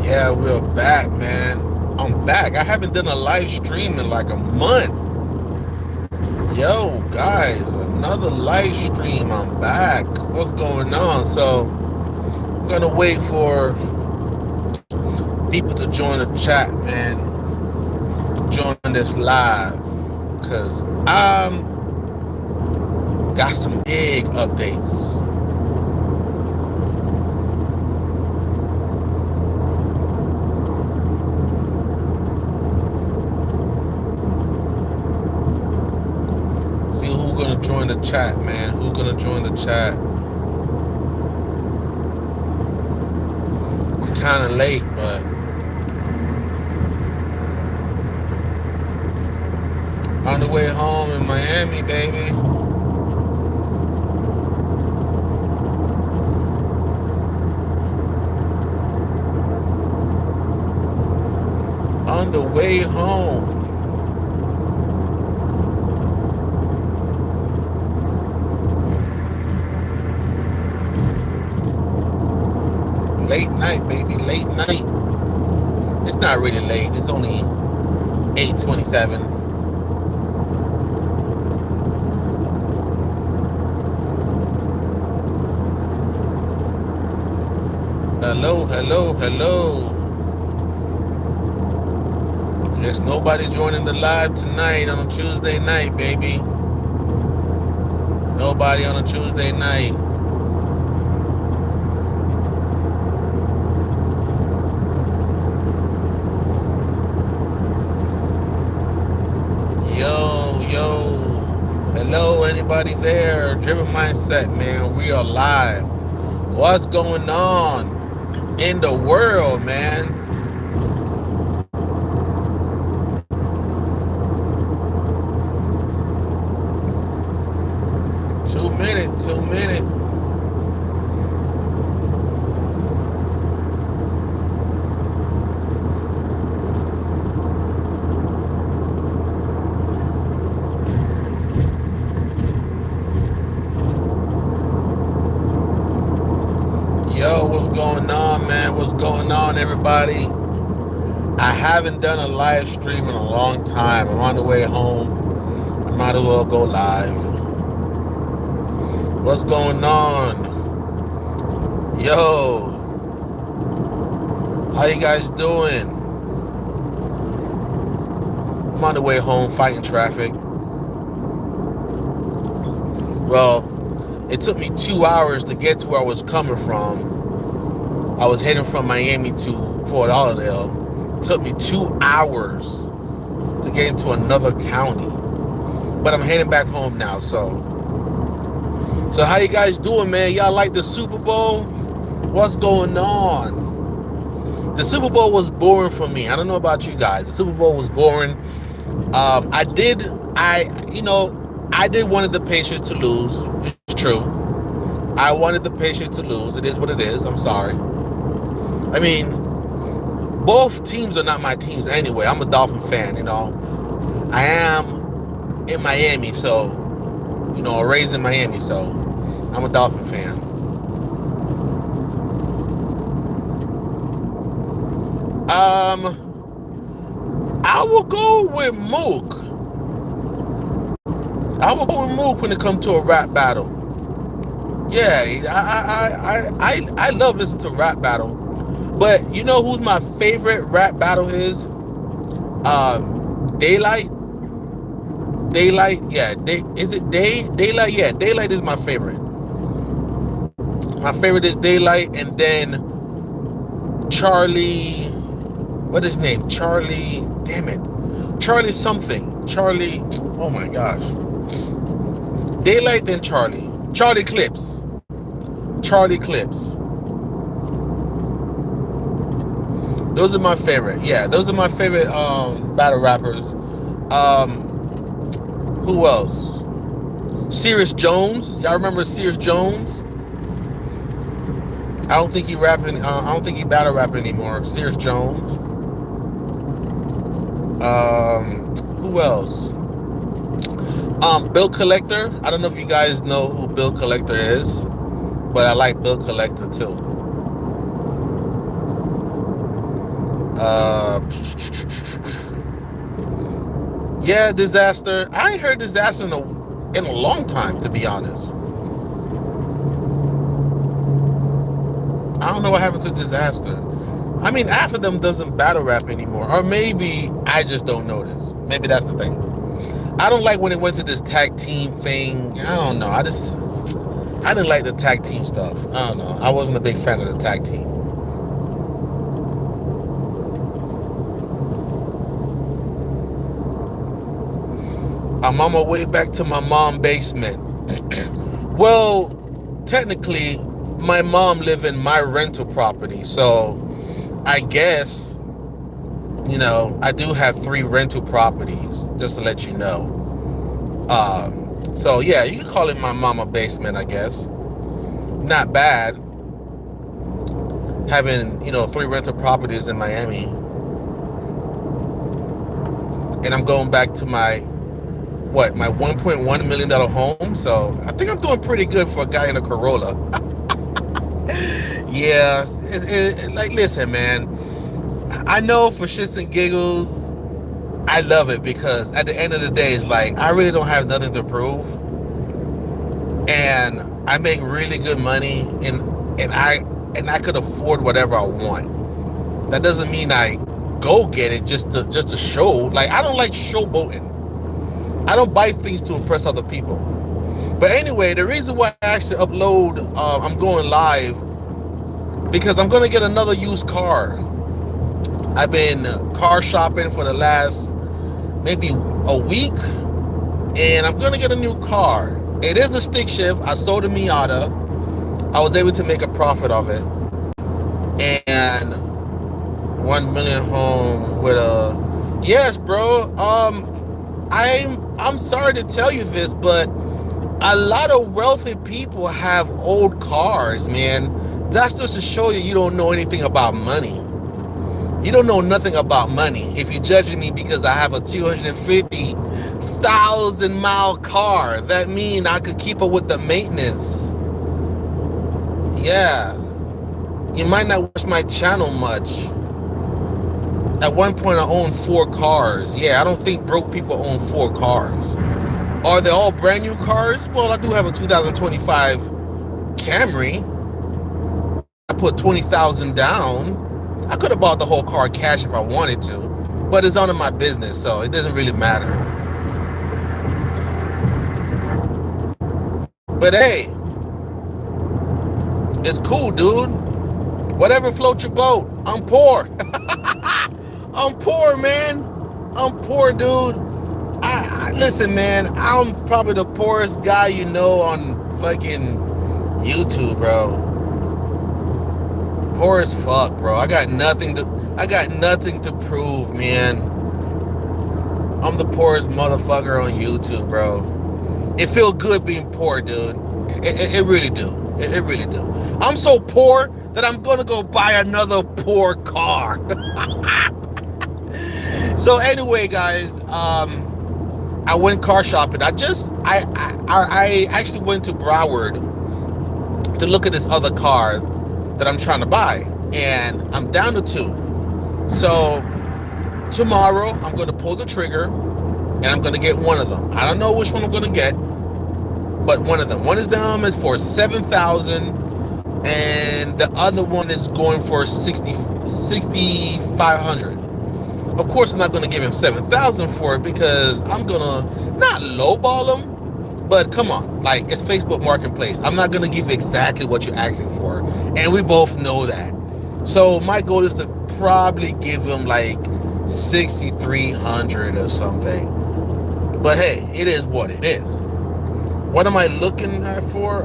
Yeah, we're back, man. I'm back. I haven't done a live stream in like a month. Yo, guys, another live stream. I'm back. What's going on? So, I'm gonna wait for people to join the chat, man. Join this live. Cause got some big updates. See who's gonna join the chat, man. Who's gonna join the chat? It's kind of late, but on the way home in Miami, baby. On the way home. Late night, baby. Late night. It's not really late. It's only 8:27. Hello, hello, hello. There's nobody joining the live tonight on a Tuesday night, baby. Nobody on a Tuesday night. Yo, yo. Hello, anybody there? Driven Mindset, man. We are live. What's going on in the world, man? Two minute. Yo, what's going on, man? What's going on, everybody? I haven't done a live stream in a long time. I'm on the way home. I might as well go live. What's going on? Yo, how you guys doing? I'm on the way home fighting traffic. Well, it took me 2 hours to get to where I was coming from. I was heading from Miami to Fort Lauderdale. It took me 2 hours to get into another county. But I'm heading back home now, so how you guys doing, man? Y'all like the Super Bowl? What's going on? The Super Bowl was boring for me. I don't know about you guys. The Super Bowl was boring. I did wanted the Patriots to lose. It's true. I wanted the Patriots to lose. It is what it is. I'm sorry. I mean, both teams are not my teams anyway. I'm a Dolphin fan, I am in Miami, so, raised in Miami, so I'm a Dolphin fan. I will go with Mook. When it comes to a rap battle. Yeah, I love listening to rap battle. But you know who's my favorite rap battle is? Daylight. Daylight, yeah. Is it Daylight? Yeah, Daylight is my favorite. My favorite is Daylight, and then Charlie. What is his name? Charlie. Damn it. Charlie something. Charlie. Oh my gosh. Daylight, then Charlie. Charlie Clips. Those are my favorite. Yeah, those are my favorite battle rappers. Who else? Serious Jones. Y'all remember Serious Jones? I don't think he rapping. I don't think he battle rapping anymore. Serious Jones. Who else? Bill Collector. I don't know if you guys know who Bill Collector is, but I like Bill Collector too. Uh, yeah, disaster. I ain't heard disaster in a long time, to be honest. I don't know what happened to disaster. I mean, half of them doesn't battle rap anymore, or maybe I just don't notice. Maybe that's the thing. I don't like when it went to this tag team thing. I don't know. I didn't like the tag team stuff. I don't know. I wasn't a big fan of the tag team. I'm on my way back to my mom's basement. Well, technically, my mom live in my rental property, so I guess, I do have 3 rental properties, just to let you know. So yeah, you can call it my mama basement, I guess. Not bad having, 3 rental properties in Miami. And I'm going back to my $1.1 million home. So I think I'm doing pretty good for a guy in a Corolla. Yeah, like, listen, man, I know for shits and giggles, I love it because at the end of the day, it's like I really don't have nothing to prove, and I make really good money, and I could afford whatever I want. That doesn't mean I go get it just to show. Like, I don't like showboating. I don't buy things to impress other people. But anyway, the reason why I actually upload, I'm going live because I'm gonna get another used car. I've been car shopping for the last maybe a week, and I'm gonna get a new car. It is a stick shift. I sold a Miata. I was able to make a profit of it, and 1 million home with a yes, bro. I'm sorry to tell you this, but a lot of wealthy people have old cars, man. That's just to show you don't know anything about money. You don't know nothing about money if you're judging me because I have a 250,000-mile car. That means I could keep up with the maintenance. Yeah. You might not watch my channel much. At one point, I owned 4 cars. Yeah, I don't think broke people own 4 cars. Are they all brand new cars? Well, I do have a 2025 Camry. I put $20,000 down. I could have bought the whole car cash if I wanted to, but it's none of my business, so it doesn't really matter. But hey, it's cool, dude. Whatever floats your boat. I'm poor. I'm poor, man. I'm poor, dude. Listen, man. I'm probably the poorest guy you know on fucking YouTube, bro. Poor as fuck, bro. I got nothing to prove, man. I'm the poorest motherfucker on YouTube, bro. It feels good being poor, dude. It really do. It really do. I'm so poor that I'm gonna go buy another poor car. So anyway, guys, I went car shopping. I actually went to Broward to look at this other car that I'm trying to buy, and I'm down to 2. So tomorrow I'm going to pull the trigger and I'm going to get one of them. I don't know which one I'm going to get, but one of them. One of them is for $7,000 and the other one is going for $6,500. Of course, I'm not going to give him $7,000 for it because I'm going to not lowball him, but come on, like, it's Facebook Marketplace. I'm not going to give you exactly what you're asking for, and we both know that. So my goal is to probably give him like $6,300 or something. But hey, it is what it is. What am I looking at for?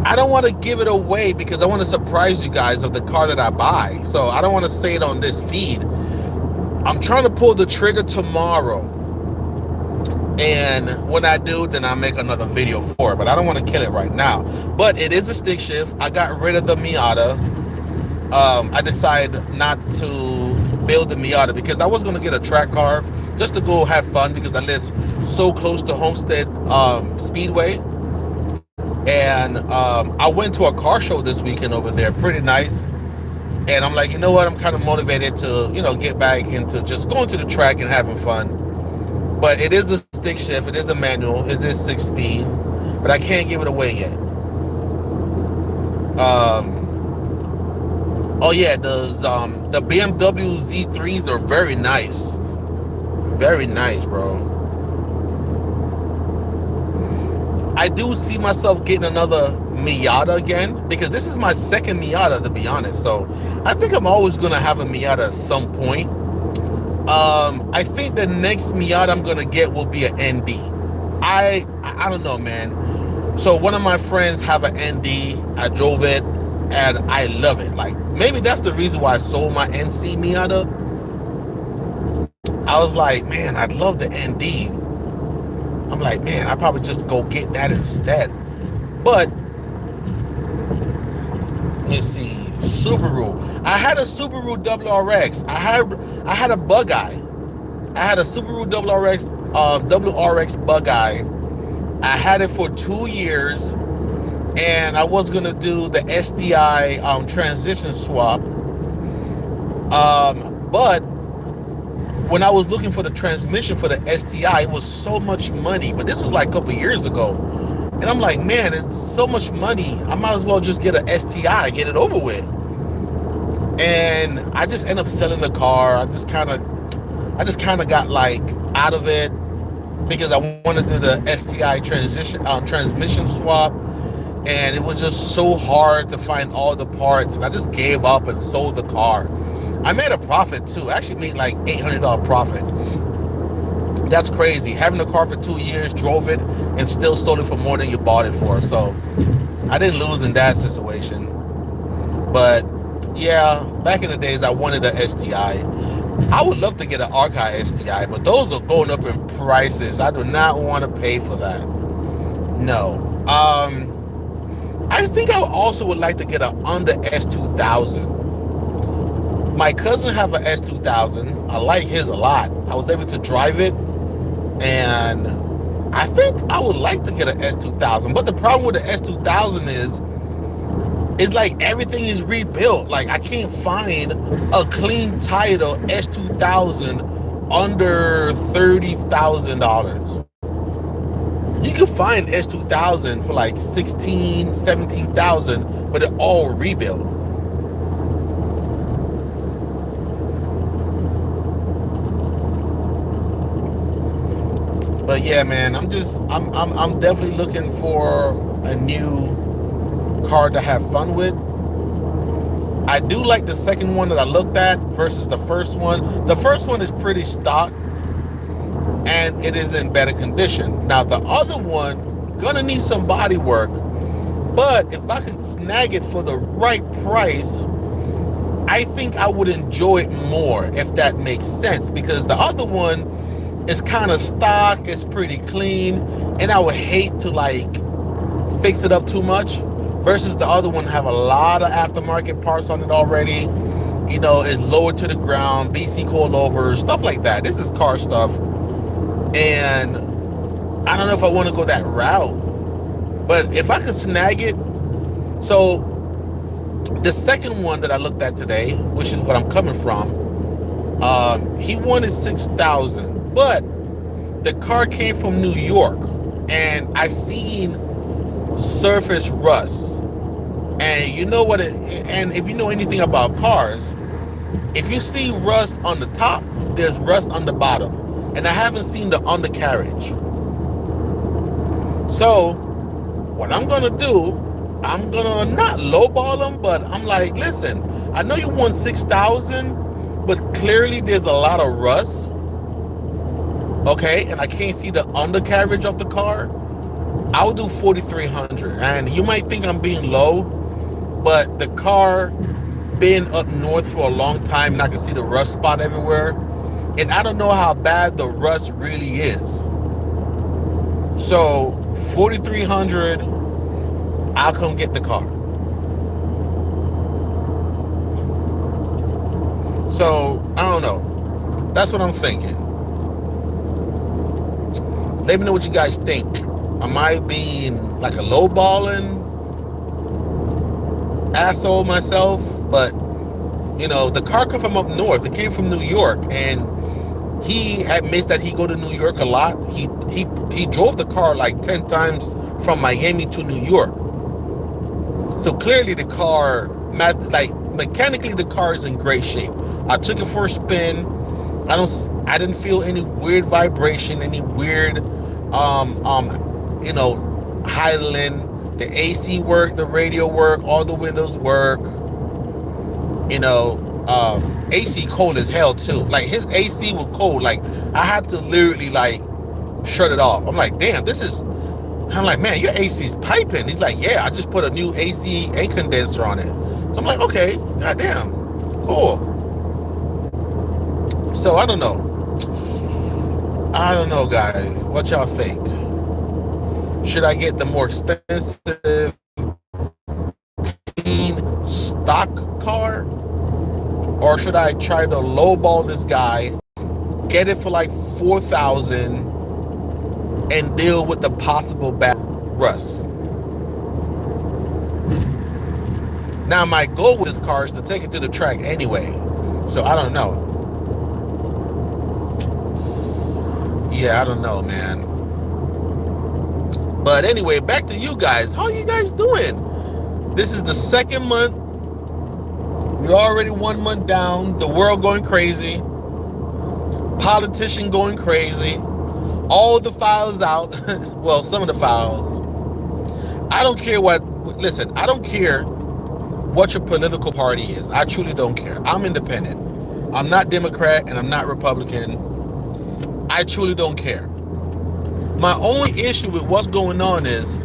I don't want to give it away because I want to surprise you guys of the car that I buy. So I don't want to say it on this feed. I'm trying to pull the trigger tomorrow. And when I do, then I'll make another video for it. But I don't want to kill it right now. But it is a stick shift. I got rid of the Miata. I decided not to build the Miata because I was going to get a track car just to go have fun because I live so close to Homestead Speedway. And I went to a car show this weekend over there. Pretty nice. And I'm like, you know what? I'm kind of motivated to, get back into just going to the track and having fun. But it is a stick shift. It is a manual. It is 6 speed. But I can't give it away yet. Oh yeah, the BMW Z3s are very nice. Very nice, bro. I do see myself getting another Miata again because this is my second Miata, to be honest. So I think I'm always gonna have a Miata at some point. I think the next Miata I'm gonna get will be an ND. I don't know, man. So one of my friends have an ND. I drove it and I love it. Like maybe that's the reason why I sold my NC Miata. I was like, man, I'd love the ND. I'm like, man, I'd probably just go get that instead. But let me see, Subaru. I had a Subaru WRX. I had a Bug-Eye. I had a Subaru WRX Bug-Eye. I had it for 2 years, and I was gonna do the SDI transition swap. But when I was looking for the transmission for the STI, it was so much money. But this was like a couple years ago. And I'm like, man, it's so much money. I might as well just get an STI, get it over with. And I just ended up selling the car. I just kind of got like out of it because I wanted to do the STI transmission swap. And it was just so hard to find all the parts. And I just gave up and sold the car. I made a profit too. I actually made like $800 profit. That's crazy. Having the car for 2 years, drove it, and still sold it for more than you bought it for. So I didn't lose in that situation. But yeah, back in the days, I wanted an STI. I would love to get an Archive STI, but those are going up in prices. I do not want to pay for that. No. I think I also would like to get a Honda S2000. My cousin have an S2000. I like his a lot. I was able to drive it, and I think I would like to get an S2000. But the problem with the S2000 is like everything is rebuilt. Like I can't find a clean title S2000 under $30,000. You can find S2000 for like 16, 17,000, but it all rebuilt. But yeah, man, I'm definitely looking for a new car to have fun with. I do like the second one that I looked at versus the first one. The first one is pretty stock and it is in better condition. Now the other one gonna need some body work, but if I could snag it for the right price, I think I would enjoy it more, if that makes sense, because the other one is kind of stock, it's pretty clean, and I would hate to like fix it up too much, versus the other one have a lot of aftermarket parts on it already. You know, it's lowered to the ground, BC coilovers, stuff like that. This is car stuff, and I don't know if I want to go that route, but if I could snag it. So the second one that I looked at today, which is what I'm coming from, he wanted $6,000. But the car came from New York, and I seen surface rust. And you know what? And if you know anything about cars, if you see rust on the top, there's rust on the bottom. And I haven't seen the undercarriage. So what I'm gonna do, I'm gonna not lowball them, but I'm like, listen, I know you want 6,000, but clearly there's a lot of rust. Okay, and I can't see the undercarriage of the car. I'll do 4,300. And you might think I'm being low, but the car been up north for a long time, and I can see the rust spot everywhere. And I don't know how bad the rust really is. So 4,300, I'll come get the car. So I don't know. That's what I'm thinking. Let me know what you guys think. Am I being like a lowballing asshole myself? But The car come from up north. It came from New York, and he admits that he go to New York a lot. He drove the car like 10 times from Miami to New York. So clearly the car, like mechanically, the car is in great shape. I took it for a spin. I didn't feel any weird vibration, any weird, idling. The AC work, the radio work, all the windows work. AC cold as hell too. Like his AC was cold. Like I had to literally like shut it off. I'm like, damn, I'm like, man, your AC is piping. He's like, yeah, I just put a new AC air condenser on it. So I'm like, okay, goddamn, cool. So I don't know, guys. What y'all think? Should I get the more expensive, clean stock car, or should I try to lowball this guy, get it for like $4,000, and deal with the possible bad rust? Now my goal with this car is to take it to the track anyway, so I don't know. Yeah, I don't know, man. But anyway, back to you guys. How are you guys doing? This is the second month. We're already 1 month down. The world going crazy. Politician going crazy. All the files out. Well, some of the files. I don't care I don't care what your political party is. I truly don't care. I'm independent. I'm not Democrat and I'm not Republican. I truly don't care. My only issue with what's going on is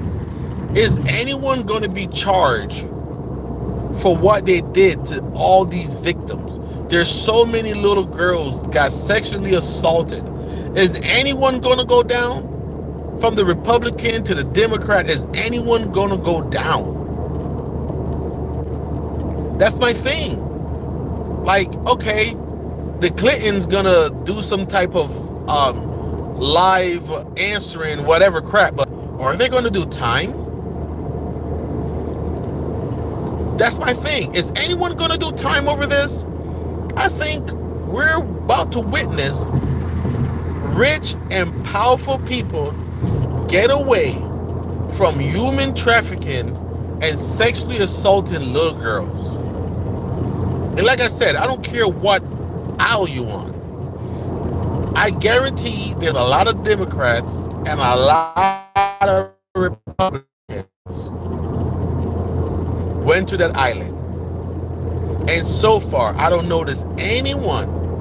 anyone going to be charged for what they did to all these victims? There's so many little girls got sexually assaulted. Is anyone going to go down? From the Republican to the Democrat, is anyone going to go down? That's my thing. Like, okay, the Clintons going to do some type of live answering whatever crap, but are they going to do time? That's my thing. Is anyone going to do time over this? I think we're about to witness rich and powerful people get away from human trafficking and sexually assaulting little girls. And like I said, I don't care what aisle you on. I guarantee there's a lot of Democrats and a lot of Republicans went to that island. And so far, I don't notice anyone.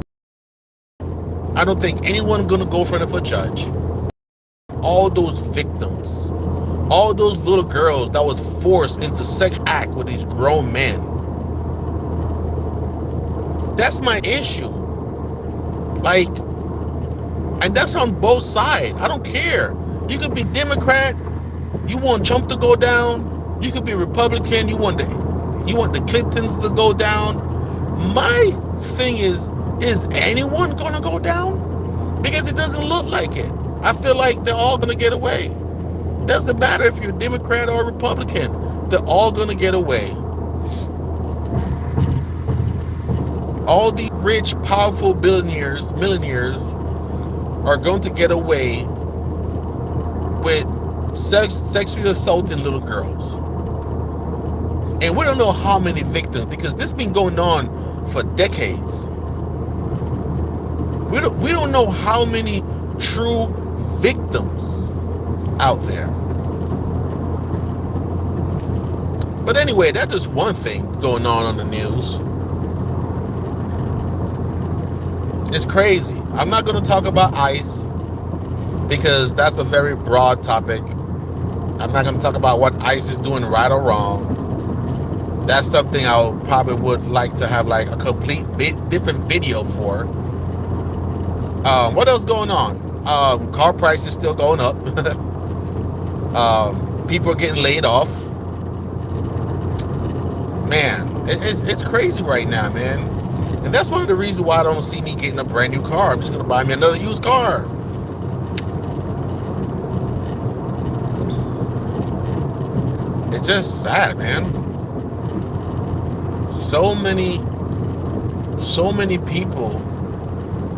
I don't think anyone gonna go in front of a judge. All those victims, all those little girls that was forced into sexual act with these grown men. That's my issue. Like, and that's on both sides. I don't care. You could be Democrat. You want Trump to go down. You could be Republican. You want the Clintons to go down. My thing is anyone gonna go down? Because it doesn't look like it. I feel like they're all gonna get away. Doesn't matter if you're a Democrat or a Republican. They're all gonna get away. All these rich, powerful millionaires are going to get away with sexually assaulting little girls. And we don't know how many victims, because this has been going on for decades. We don't know how many true victims out there. But anyway, that's just one thing going on the news. It's crazy. I'm not going to talk about ICE because that's a very broad topic. I'm not going to talk about what ICE is doing right or wrong. That's something I probably would like to have like a complete different video for. What else going on? Car prices still going up. People are getting laid off. Man, it's crazy right now, man. And that's one of the reasons why I don't see me getting a brand new car. I'm just going to buy me another used car. It's just sad, man. So many So many people,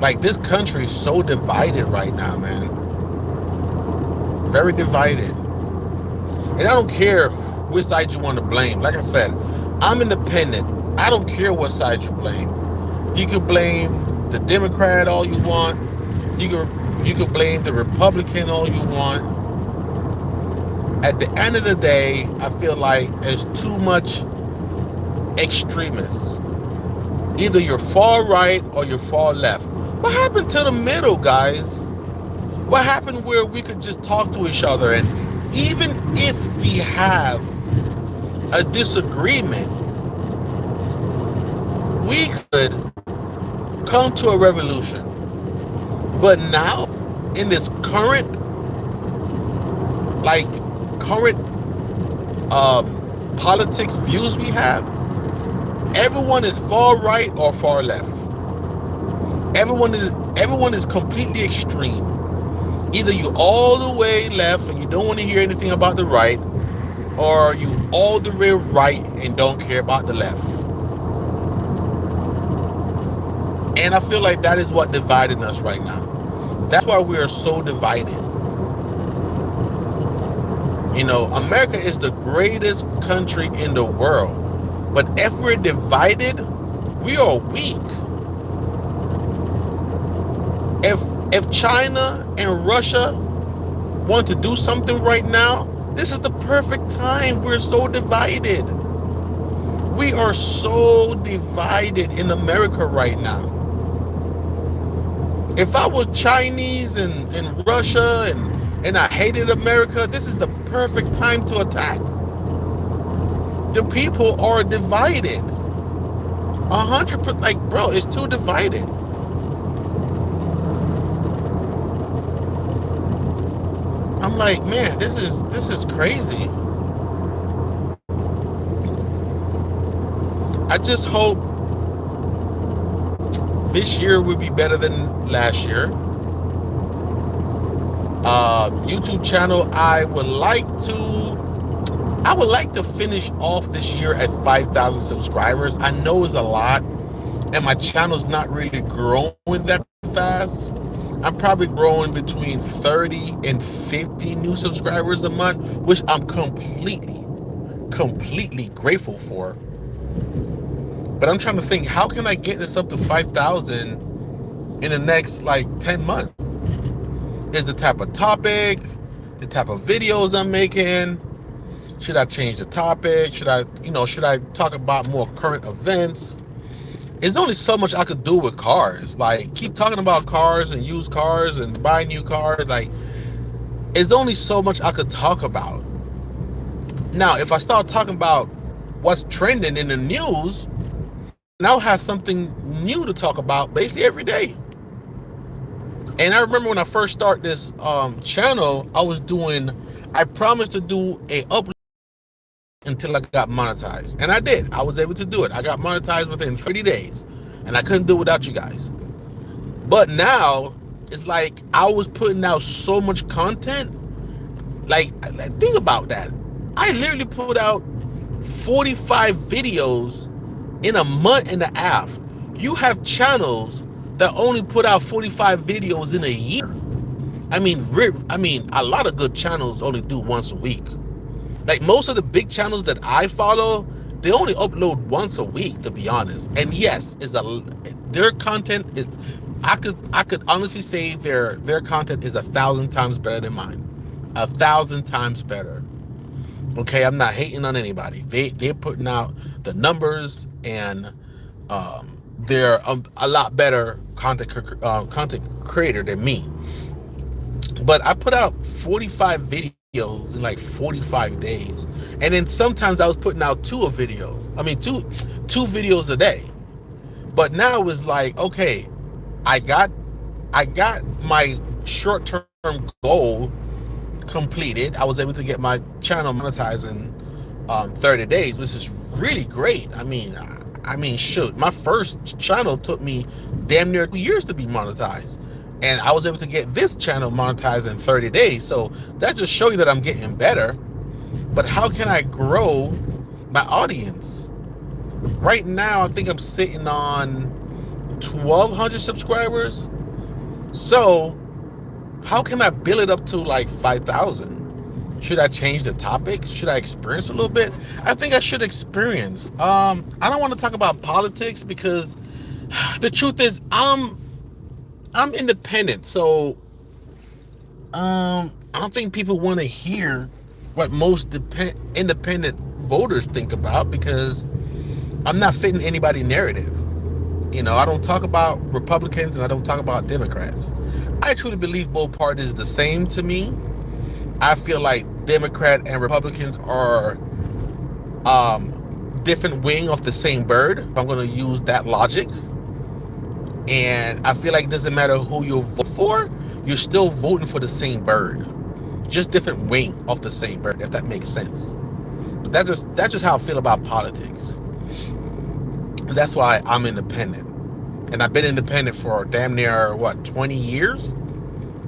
like this country is so divided right now, man. Very divided. And I don't care which side you want to blame. Like I said, I'm independent. I don't care what side you blame. You can blame the Democrat all you want. You can blame the Republican all you want. At the end of the day, I feel like there's too much extremists. Either you're far right or you're far left. What happened to the middle, guys? What happened where we could just talk to each other, and even if we have a disagreement, we could come to a revolution. But now, in this current, like current politics views we have, everyone is far right or far left. Everyone is completely extreme. Either you all the way left and you don't want to hear anything about the right, or you all the way right and don't care about the left. And I feel like that is what divided us right now. That's why we are so divided. You know, America is the greatest country in the world. But if we're divided, we are weak. If China and Russia want to do something right now, this is the perfect time. We're so divided. We are so divided in America right now. If I was Chinese and Russia and I hated America, this is the perfect time to attack. The people are divided. 100%, like, bro, it's too divided. I'm like, man, this is crazy. I just hope this year will be better than last year. YouTube channel, I would like to finish off this year at 5,000 subscribers. I know it's a lot, and my channel's not really growing that fast. I'm probably growing between 30 and 50 new subscribers a month, which I'm completely grateful for. But I'm trying to think, how can I get this up to 5,000 in the next like 10 months? Is the type of topic, the type of videos I'm making? Should I change the topic? Should I talk about more current events? There's only so much I could do with cars. Like, keep talking about cars and used cars and buy new cars. Like, there's only so much I could talk about. Now, if I start talking about what's trending in the news, now I'll have something new to talk about basically every day. And I remember when I first started this channel, I promised to do a upload until I got monetized. And I did. I was able to do it. I got monetized within 30 days. And I couldn't do it without you guys. But now, it's like I was putting out so much content. Like, think about that. I literally put out 45 videos in a month and a half. You have channels that only put out 45 videos in a year. I mean, a lot of good channels only do once a week. Like, most of the big channels that I follow, they only upload once a week, to be honest. And yes, their content is, I could honestly say their content is 1,000 times better than mine. 1,000 times better. Okay, I'm not hating on anybody. They're putting out the numbers, and they're a lot better content creator than me. But I put out 45 videos in like 45 days, and then sometimes I was putting out two videos a day. But now it's like, okay, I got my short-term goal completed. I was able to get my channel monetized in 30 days, which is really great. I mean, shoot, my first channel took me damn near 2 years to be monetized. And I was able to get this channel monetized in 30 days. So that just shows you that I'm getting better. But how can I grow my audience? Right now, I think I'm sitting on 1,200 subscribers. So how can I build it up to like 5,000? Should I change the topic? Should I experience a little bit? I think I should experience. I don't want to talk about politics because the truth is I'm independent. So I don't think people want to hear what most independent voters think about, because I'm not fitting anybody's narrative. I don't talk about Republicans and I don't talk about Democrats. I truly believe both parties the same to me. I feel like Democrat and Republicans are different wing of the same bird, if I'm going to use that logic. And I feel like it doesn't matter who you vote for, you're still voting for the same bird. Just different wing of the same bird, if that makes sense. But that's just how I feel about politics. That's why I'm independent. And I've been independent for damn near, 20 years?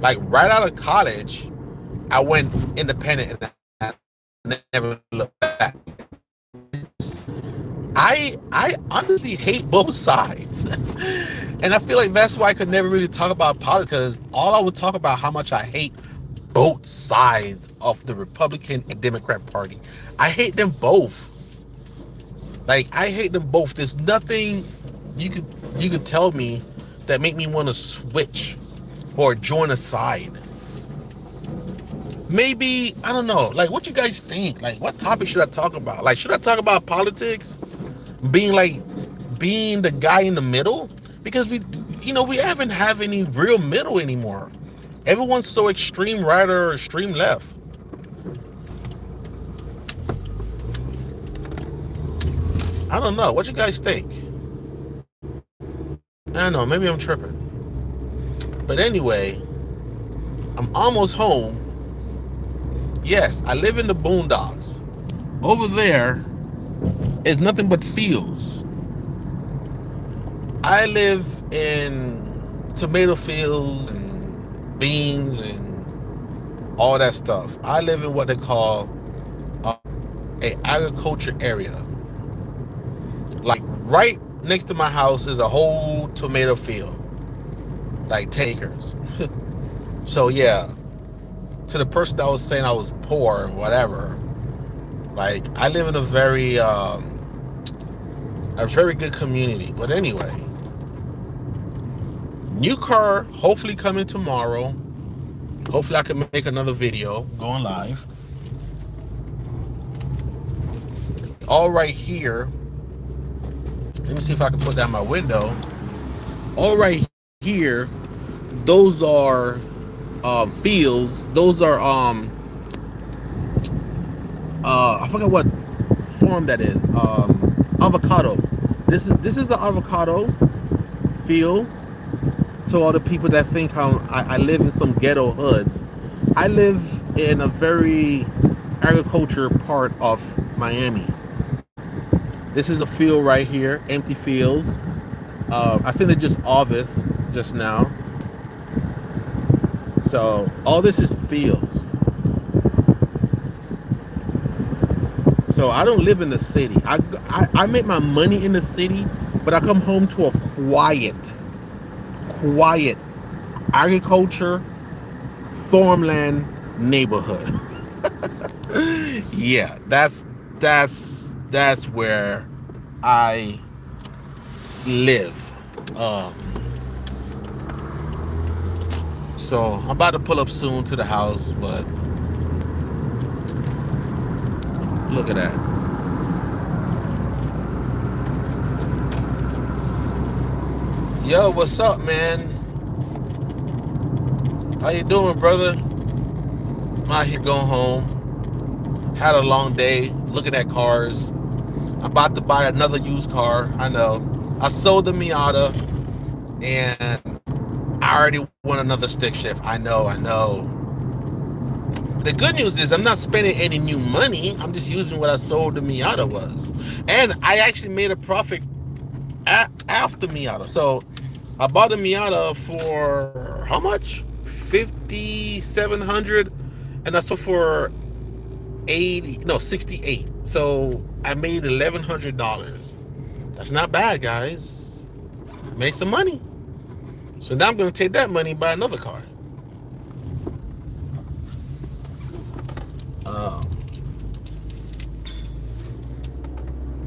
Like right out of college, I went independent and I never looked back. I honestly hate both sides. And I feel like that's why I could never really talk about politics, because all I would talk about how much I hate both sides of the Republican and Democrat Party. I hate them both. Like, I hate them both. There's nothing you could tell me that make me want to switch or join a side. Maybe, I don't know, like, what you guys think? Like, what topic should I talk about? Like, should I talk about politics? Being the guy in the middle? Because we haven't have any real middle anymore. Everyone's so extreme right or extreme left. I don't know. What you guys think? I don't know. Maybe I'm tripping. But anyway, I'm almost home. Yes, I live in the boondocks. Over there is nothing but fields. I live in tomato fields and beans and all that stuff. I live in what they call a agriculture area. Like right next to my house is a whole tomato field, like 10 acres. So yeah, to the person that was saying I was poor and whatever, like I live in a very good community. But anyway, new car hopefully coming tomorrow. Hopefully I can make another video going live. All right here. Let me see if I can put down my window. All right here, those are fields. Those are I forgot what form that is. Avocado. This is the avocado field. So all the people that think I live in some ghetto hoods, I live in a very agriculture part of Miami. This is a field right here, empty fields. I think they're just August just now. So all this is fields. So I don't live in the city. I make my money in the city, but I come home to a quiet agriculture, farmland neighborhood. Yeah, that's where I live. So I'm about to pull up soon to the house, but look at that. Yo, what's up, man? How you doing, brother? I'm out here going home. Had a long day looking at cars. I'm about to buy another used car. I know. I sold the Miata and I already won another stick shift. I know. The good news is I'm not spending any new money. I'm just using what I sold the Miata was. And I actually made a profit after Miata. So I bought the Miata for how much? $5,700, and I sold for $68. So I made $1,100. That's not bad, guys. make some money. So now I'm going to take that money and buy another car. Um,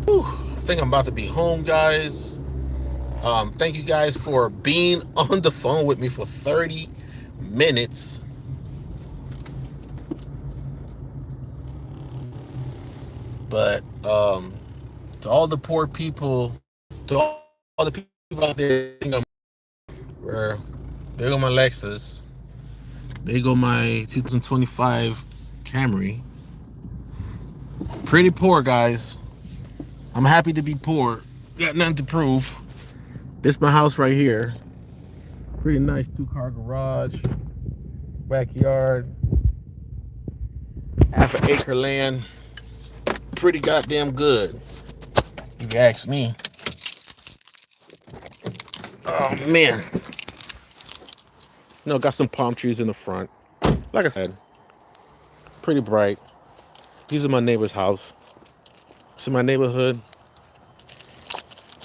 I think I'm about to be home, guys. Thank you guys for being on the phone with me for 30 minutes. But to all the poor people, to all the people out there, where there go my Lexus, there go my 2025 Camry. Pretty poor, guys. I'm happy to be poor. Got nothing to prove. This is my house right here. Pretty nice 2-car garage, backyard, half an acre land. Pretty goddamn good, if you ask me. Oh man. No, got some palm trees in the front. Like I said, pretty bright. These are my neighbor's house. See my neighborhood?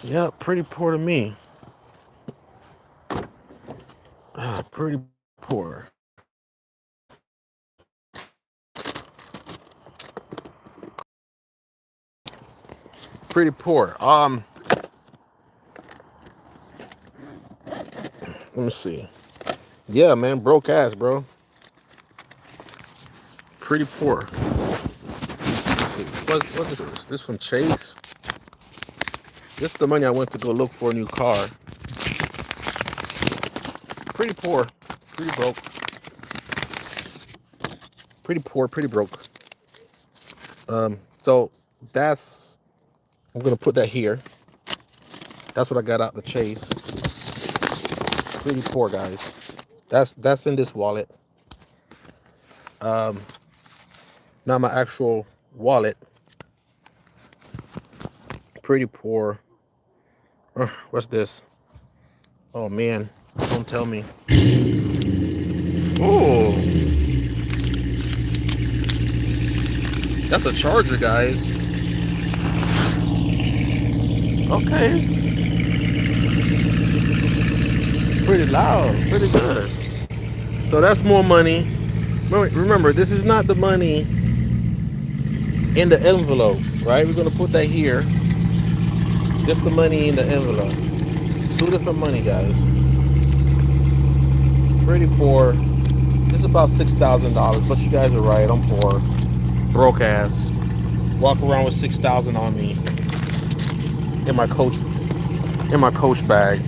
Yeah, pretty poor to me. Pretty poor. Pretty poor. Let me see. Yeah, man, broke ass, bro. Pretty poor. Let's see. What is this? This from Chase? This is the money I went to go look for a new car. Pretty poor. Pretty broke. Pretty poor, pretty broke. So that's, I'm gonna put that here. That's what I got out the Chase. Pretty poor, guys. That's in this wallet. Not my actual wallet. Pretty poor. What's this? Oh man, don't tell me. Oh, that's a Charger, guys. Okay. Pretty loud, pretty good. So that's more money. Remember, this is not the money in the envelope, right? We're gonna put that here. Just the money in the envelope. 2 different money, guys. Pretty poor. This is about $6,000, but you guys are right. I'm poor, broke ass. Walk around with $6,000 on me in my coach bag.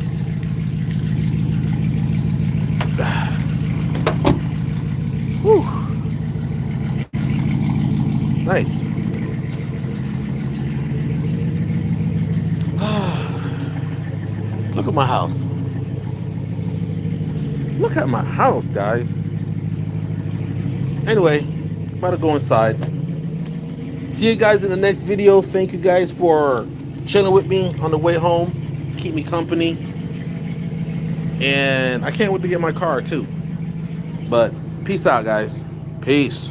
Whew. Nice. Look at my house. Look at my house, guys. Anyway, about to go inside. See you guys in the next video. Thank you guys for chilling with me on the way home. Keep me company. And I can't wait to get my car too. But peace out, guys. Peace.